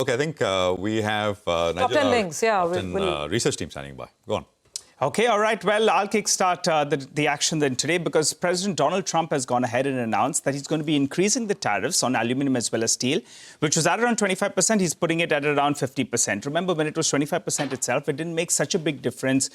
Okay, I think we have Top 10 links, yeah. Research team standing by. Go on. Okay, all right. Well, I'll kickstart the action then today because President Donald Trump has gone ahead and announced that he's going to be increasing the tariffs on aluminum as well as steel, which was at around 25%. He's putting it at around 50%. Remember, when it was 25% itself, it didn't make such a big difference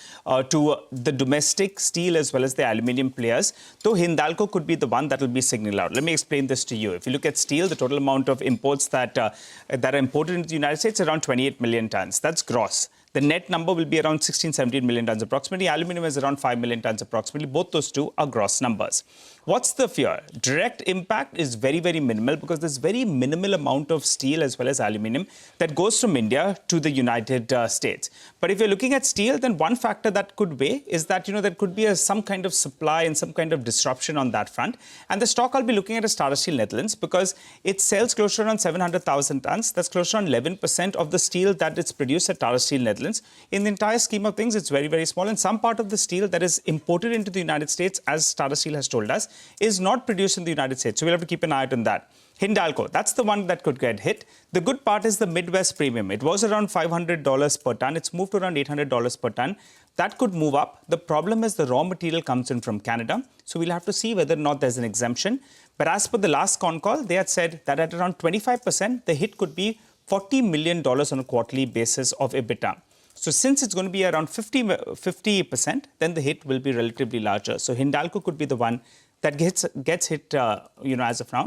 to the domestic steel as well as the aluminum players, though Hindalco could be the one that will be signaling out. Let me explain this to you. If you look at steel, the total amount of imports that are imported into the United States is around 28 million tons. That's gross. The net number will be around 16, 17 million tons approximately. Aluminum is around 5 million tons approximately. Both those two are gross numbers. What's the fear? Direct impact is very, very minimal because there's very minimal amount of steel as well as aluminum that goes from India to the United States. But if you're looking at steel, then one factor that could weigh is that, there could be some kind of supply and some kind of disruption on that front. And the stock I'll be looking at is Tata Steel Netherlands because it sells close to around 700,000 tons. That's close to around 11% of the steel that is produced at Tata Steel Netherlands. In the entire scheme of things, it's very, very small. And some part of the steel that is imported into the United States, as Tata Steel has told us, is not produced in the United States. So we'll have to keep an eye out on that. Hindalco, that's the one that could get hit. The good part is the Midwest premium. It was around $500 per ton. It's moved to around $800 per ton. That could move up. The problem is the raw material comes in from Canada. So we'll have to see whether or not there's an exemption. But as per the last con call, they had said that at around 25%, the hit could be $40 million on a quarterly basis of EBITDA. So since it's going to be around 50%, then the hit will be relatively larger. So Hindalco could be the one that gets hit, as of now.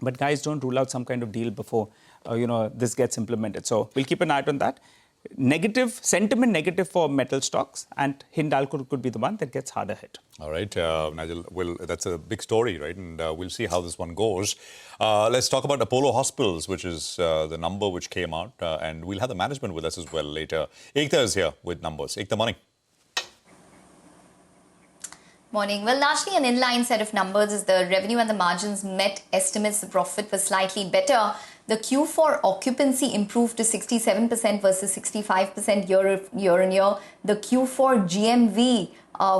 But guys, don't rule out some kind of deal before, this gets implemented. So we'll keep an eye on that. Sentiment negative for metal stocks, and Hindalco could be the one that gets harder hit. All right, Nigel, that's a big story, right? And we'll see how this one goes. Let's talk about Apollo Hospitals, which is the number which came out. And we'll have the management with us as well later. Ekta is here with numbers. Ekta, morning. Morning. Well, largely an inline set of numbers as the revenue and the margins met estimates. The profit was slightly better. The Q4 occupancy improved to 67% versus 65% year on year. The Q4 GMV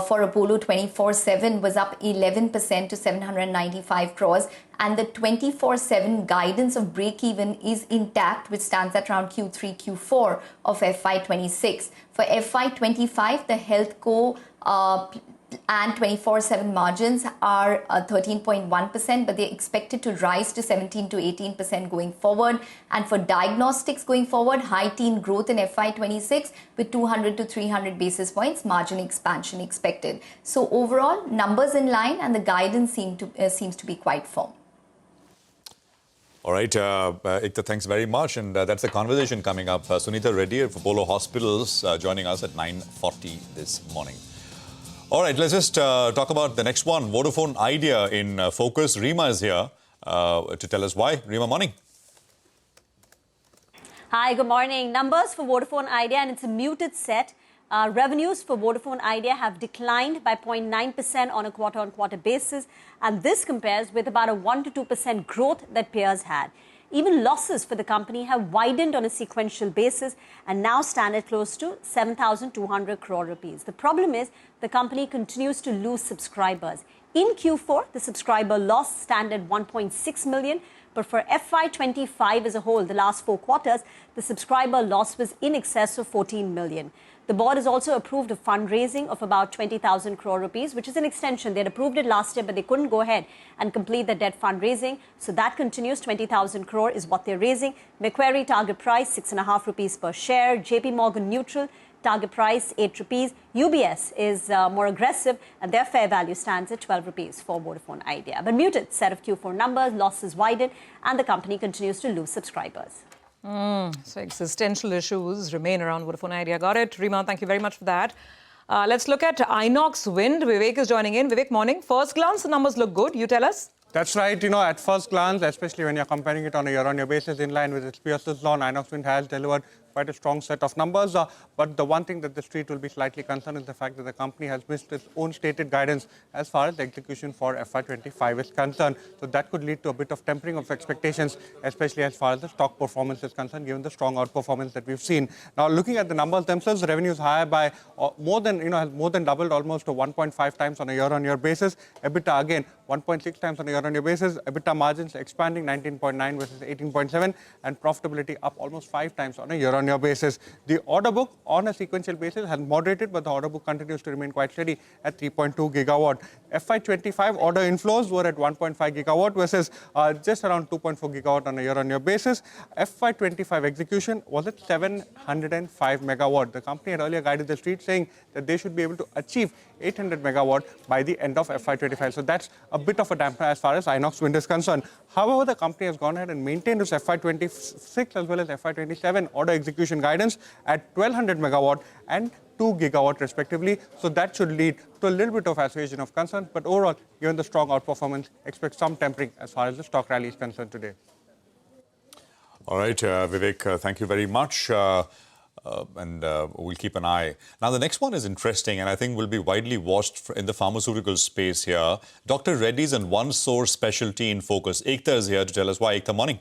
for Apollo 24/7 was up 11% to 795 crores. And the 24/7 guidance of break-even is intact, which stands at around Q3, Q4 of FY26. For FY25, the Healthco and 24/7 margins are 13.1%, but they're expected to rise to 17 to 18% going forward. And for diagnostics going forward, high teen growth in FY26 with 200 to 300 basis points margin expansion expected. So overall, numbers in line and the guidance seems to be quite firm. All right, Ekta, thanks very much. And that's the conversation coming up. Sunita Reddy of Apollo Hospitals joining us at 9:40 this morning. All right, let's just talk about the next one. Vodafone Idea in focus. Rima is here to tell us why. Rima, morning. Hi, good morning. Numbers for Vodafone Idea, and it's a muted set. Revenues for Vodafone Idea have declined by 0.9% on a quarter-on-quarter basis, and this compares with about a 1 to 2% growth that peers had. Even losses for the company have widened on a sequential basis and now stand at close to 7,200 crore rupees. The problem is the company continues to lose subscribers. In Q4, the subscriber loss stand at 1.6 million, but for FY25 as a whole, the last 4 quarters, the subscriber loss was in excess of 14 million. The board has also approved a fundraising of about 20,000 crore rupees, which is an extension. They had approved it last year, but they couldn't go ahead and complete the debt fundraising. So that continues. 20,000 crore is what they're raising. Macquarie target price, 6.5 rupees per share. JP Morgan neutral, target price, 8 rupees. UBS is more aggressive, and their fair value stands at 12 rupees for Vodafone Idea. But muted set of Q4 numbers, losses widen, and the company continues to lose subscribers. So existential issues remain around Vodafone Idea. Got it. Rima, thank you very much for that. Let's look at Inox Wind. Vivek is joining in. Vivek, morning. First glance, the numbers look good. You tell us. That's right. At first glance, especially when you're comparing it on a year-on-year basis, in line with its peers on, Inox Wind has delivered quite a strong set of numbers. But the one thing that the street will be slightly concerned is the fact that the company has missed its own stated guidance as far as the execution for FY25 is concerned. So that could lead to a bit of tempering of expectations, especially as far as the stock performance is concerned, given the strong outperformance that we've seen. Now, looking at the numbers themselves, the revenue is higher by more than doubled, almost to 1.5 times on a year-on-year basis. EBITDA again 1.6 times on a year-on-year basis. EBITDA margins expanding 19.9 versus 18.7, and profitability up almost 5 times on a year-on-year basis. The order book on a sequential basis has moderated, but the order book continues to remain quite steady at 3.2 gigawatt. FY25 order inflows were at 1.5 gigawatt versus just around 2.4 gigawatt on a year-on-year basis. FY25 execution was at 705 megawatt. The company had earlier guided the street saying that they should be able to achieve 800 megawatt by the end of FY25. So that's a bit of a damper as far as Inox Wind is concerned. However, the company has gone ahead and maintained its FY26 as well as FY27 order execution guidance at 1200 megawatt and 2 gigawatt respectively. So that should lead to a little bit of assuaging of concern. But overall, given the strong outperformance, expect some tempering as far as the stock rally is concerned today. All right, Vivek, thank you very much. And we'll keep an eye. Now, the next one is interesting, and I think will be widely watched in the pharmaceutical space here. Dr. Reddy's and One Source Specialty in focus. Ekta is here to tell us why. Ekta, morning.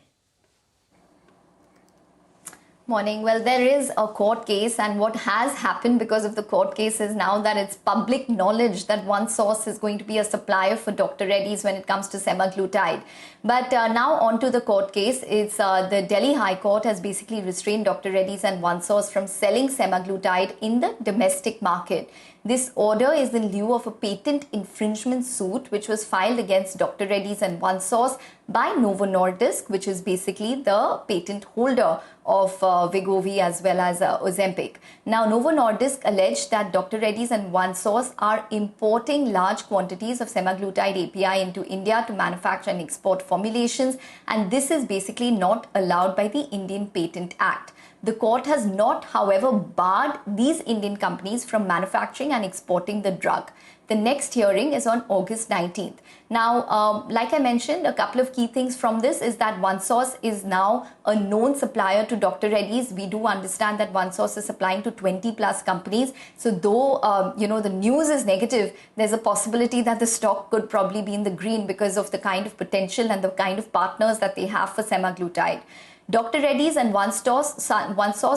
Morning. Well, there is a court case, and what has happened because of the court case is now that it's public knowledge that One Source is going to be a supplier for Dr. Reddy's when it comes to semaglutide. But now on to the court case. It's the Delhi High Court has basically restrained Dr. Reddy's and One Source from selling semaglutide in the domestic market. This order is in lieu of a patent infringement suit which was filed against Dr. Reddy's and One Source by Novo Nordisk, which is basically the patent holder of Wegovy as well as Ozempic. Now, Novo Nordisk alleged that Dr. Reddy's and One Source are importing large quantities of semaglutide API into India to manufacture and export formulations, and this is basically not allowed by the Indian Patent Act. The court has not, however, barred these Indian companies from manufacturing and exporting the drug. The next hearing is on August 19th. Now, like I mentioned, a couple of key things from this is that One Source is now a known supplier to Dr. Reddy's. We do understand that One Source is supplying to 20 plus companies. So though, the news is negative, there's a possibility that the stock could probably be in the green because of the kind of potential and the kind of partners that they have for semaglutide. Dr. Reddy's and One Source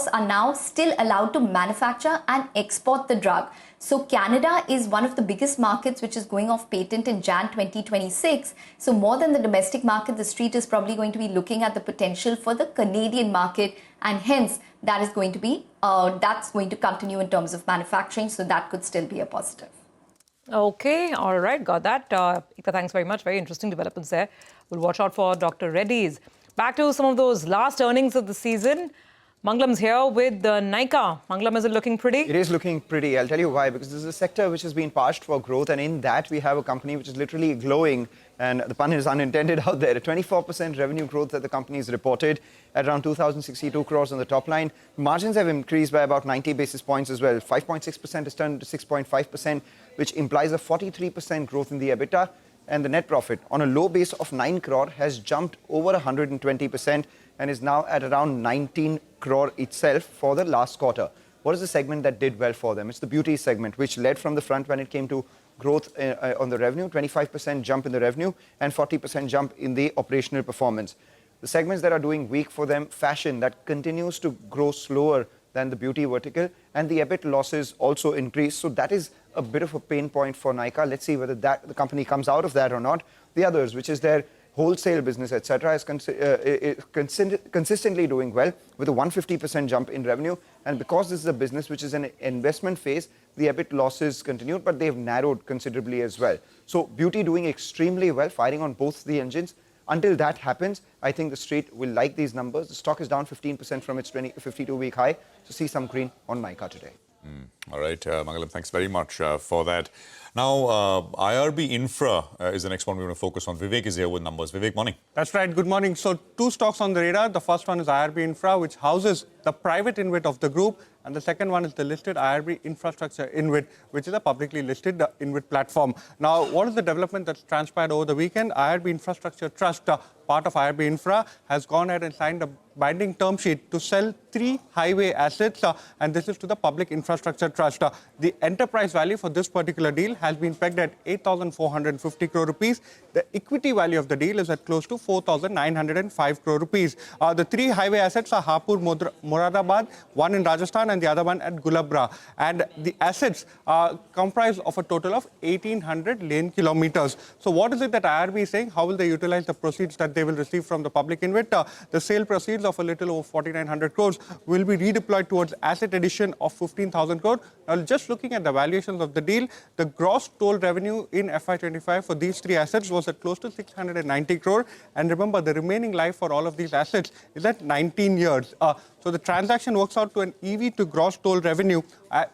are now still allowed to manufacture and export the drug. So Canada is one of the biggest markets which is going off patent in Jan 2026. So more than the domestic market, the street is probably going to be looking at the potential for the Canadian market, and hence that is going to be that's going to continue in terms of manufacturing. So that could still be a positive. Okay, all right, got that. Ekta, thanks very much. Very interesting developments there. We'll watch out for Dr. Reddy's. Back to some of those last earnings of the season. Mangalam's here with Nykaa. Mangalam, is it looking pretty? It is looking pretty. I'll tell you why. Because this is a sector which has been parched for growth, and in that we have a company which is literally glowing, and the pun is unintended out there. A 24% revenue growth that the company has reported at around 2,062 crores on the top line. Margins have increased by about 90 basis points as well. 5.6% has turned to 6.5%, which implies a 43% growth in the EBITDA. And the net profit on a low base of 9 crore has jumped over 120% and is now at around 19 crore itself for the last quarter. What is the segment that did well for them? It's the beauty segment, which led from the front when it came to growth on the revenue, 25% jump in the revenue and 40% jump in the operational performance. The segments that are doing weak for them, fashion, that continues to grow slower than the beauty vertical, and the EBIT losses also increase. So that is a bit of a pain point for Nykaa. Let's see whether the company comes out of that or not. The others, which is their wholesale business, etc., is consistently doing well with a 150% jump in revenue. And because this is a business which is an investment phase, the EBIT losses continued, but they've narrowed considerably as well. So beauty doing extremely well, firing on both the engines. Until that happens, I think the street will like these numbers. The stock is down 15% from its 52-week high. So see some green on Nykaa today. All right, Mangalam, thanks very much for that. Now, IRB Infra is the next one we're going to focus on. Vivek is here with numbers. Vivek, morning. That's right. Good morning. So, two stocks on the radar. The first one is IRB Infra, which houses the private InvIT of the group. And the second one is the listed IRB Infrastructure InvIT, which is a publicly listed InvIT platform. Now, what is the development that's transpired over the weekend? IRB Infrastructure Trust, part of IRB Infra, has gone ahead and signed a binding term sheet to sell 3 highway assets, and this is to the Public Infrastructure Trust. The enterprise value for this particular deal has been pegged at 8,450 crore rupees. The equity value of the deal is at close to 4,905 crore rupees. The 3 highway assets are Hapur, Moradabad, one in Rajasthan, and the other one at Gulabra. And the assets comprise of a total of 1,800 lane kilometers. So what is it that IRB is saying? How will they utilize the proceeds that they will receive from the public InvIT? The sale proceeds of a little over 4,900 crores will be redeployed towards asset addition of 15,000 crore. Now, just looking at the valuations of the deal, the gross toll revenue in FY25 for these 3 assets was at close to 690 crore. And remember, the remaining life for all of these assets is at 19 years. So the transaction works out to an EV to gross toll revenue,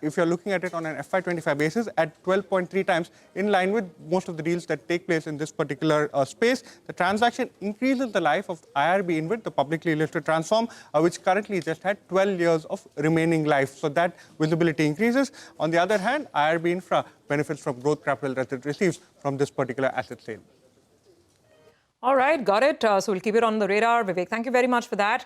if you're looking at it on an FY25 basis, at 12.3 times, in line with most of the deals that take place in this particular space. The transaction increases the life of IRB InvIT, the publicly listed transform, which currently just had 12 years of remaining life. So that visibility increases. On the other hand, IRB Infra benefits from growth capital that it receives from this particular asset sale. All right, got it. So we'll keep it on the radar. Vivek, thank you very much for that.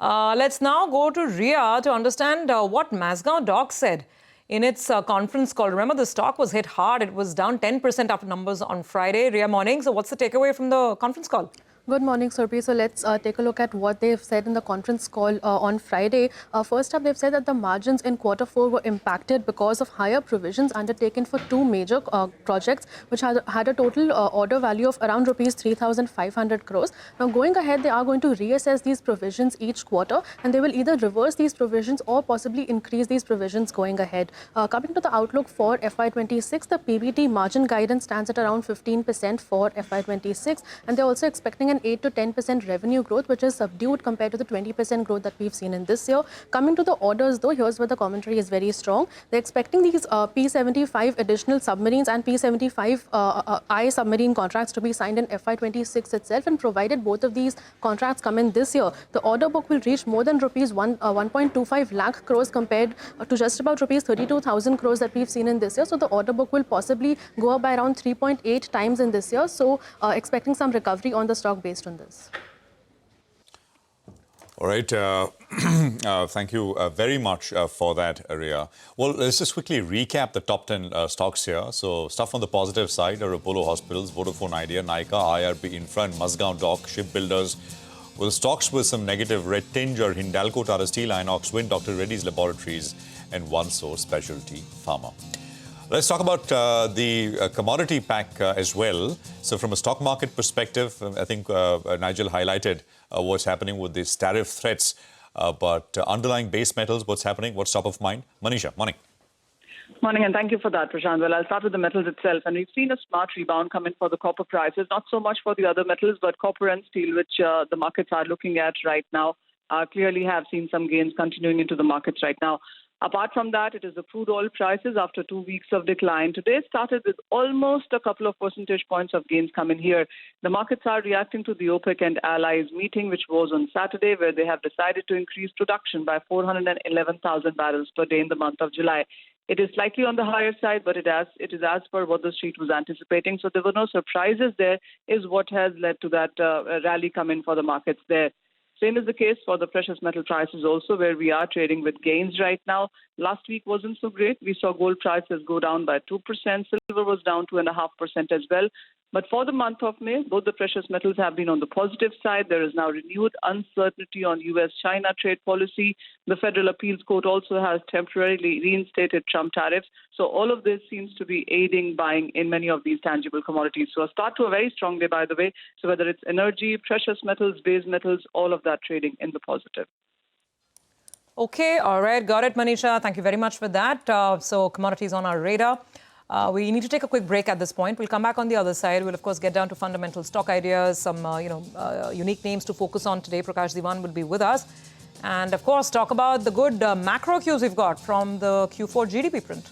Let's now go to Ria to understand what Mazagon Dock said in its conference call. Remember, the stock was hit hard. It was down 10% after numbers on Friday. Ria, morning. So what's the takeaway from the conference call? Good morning, Surbi. So let's take a look at what they've said in the conference call on Friday. First up, they've said that the margins in Q4 were impacted because of higher provisions undertaken for 2 major projects, which had a total order value of around rupees 3,500 crores. Now, going ahead, they are going to reassess these provisions each quarter, and they will either reverse these provisions or possibly increase these provisions going ahead. Coming to the outlook for FY26, the PBT margin guidance stands at around 15% for FY26, and they're also expecting an 8 to 10% revenue growth, which is subdued compared to the 20% growth that we've seen in this year. Coming to the orders, though, here's where the commentary is very strong. They're expecting these P-75 additional submarines and P-75I submarine contracts to be signed in FY26 itself, and provided both of these contracts come in this year, the order book will reach more than rupees 1.25 lakh crores compared to just about rupees 32,000 crores that we've seen in this year. So the order book will possibly go up by around 3.8 times in this year. So expecting some recovery on the stock based on this. All right. Thank you very much for that, Ria. Well, let's just quickly recap the top 10 stocks here. So stuff on the positive side are Apollo Hospitals, Vodafone Idea, Nykaa, IRB Infra, and Mazagon Dock, shipbuilders. Well, stocks with some negative red tinge are Hindalco, Tata Steel, Inox Wind, Dr. Reddy's Laboratories, and OneSource Specialty Pharma. Let's talk about the commodity pack as well. So from a stock market perspective, I think Nigel highlighted what's happening with these tariff threats. But underlying base metals, what's happening? What's top of mind? Manisha, morning. Morning, and thank you for that, Prashant. Well, I'll start with the metals itself. And we've seen a smart rebound come in for the copper prices, not so much for the other metals, but copper and steel, which the markets are looking at right now, clearly have seen some gains continuing into the markets right now. Apart from that, it is the crude oil prices after 2 weeks of decline. Today started with almost a couple of percentage points of gains coming here. The markets are reacting to the OPEC and allies meeting, which was on Saturday, where they have decided to increase production by 411,000 barrels per day in the month of July. It is slightly on the higher side, but it is as per what the street was anticipating. So there were no surprises there, is what has led to that rally come in for the markets there. Same is the case for the precious metal prices also, where we are trading with gains right now. Last week wasn't so great. We saw gold prices go down by 2%. Silver was down 2.5% as well. But for the month of May, both the precious metals have been on the positive side. There is now renewed uncertainty on U.S.-China trade policy. The Federal Appeals Court also has temporarily reinstated Trump tariffs. So all of this seems to be aiding buying in many of these tangible commodities. So a start to a very strong day, by the way. So whether it's energy, precious metals, base metals, all of that trading in the positive. Okay, all right. Got it, Manisha. Thank you very much for that. So commodities on our radar. We need to take a quick break at this point. We'll come back on the other side. We'll, of course, get down to fundamental stock ideas, some unique names to focus on today. Prakash Diwan will be with us. And, of course, talk about the good macro cues we've got from the Q4 GDP print.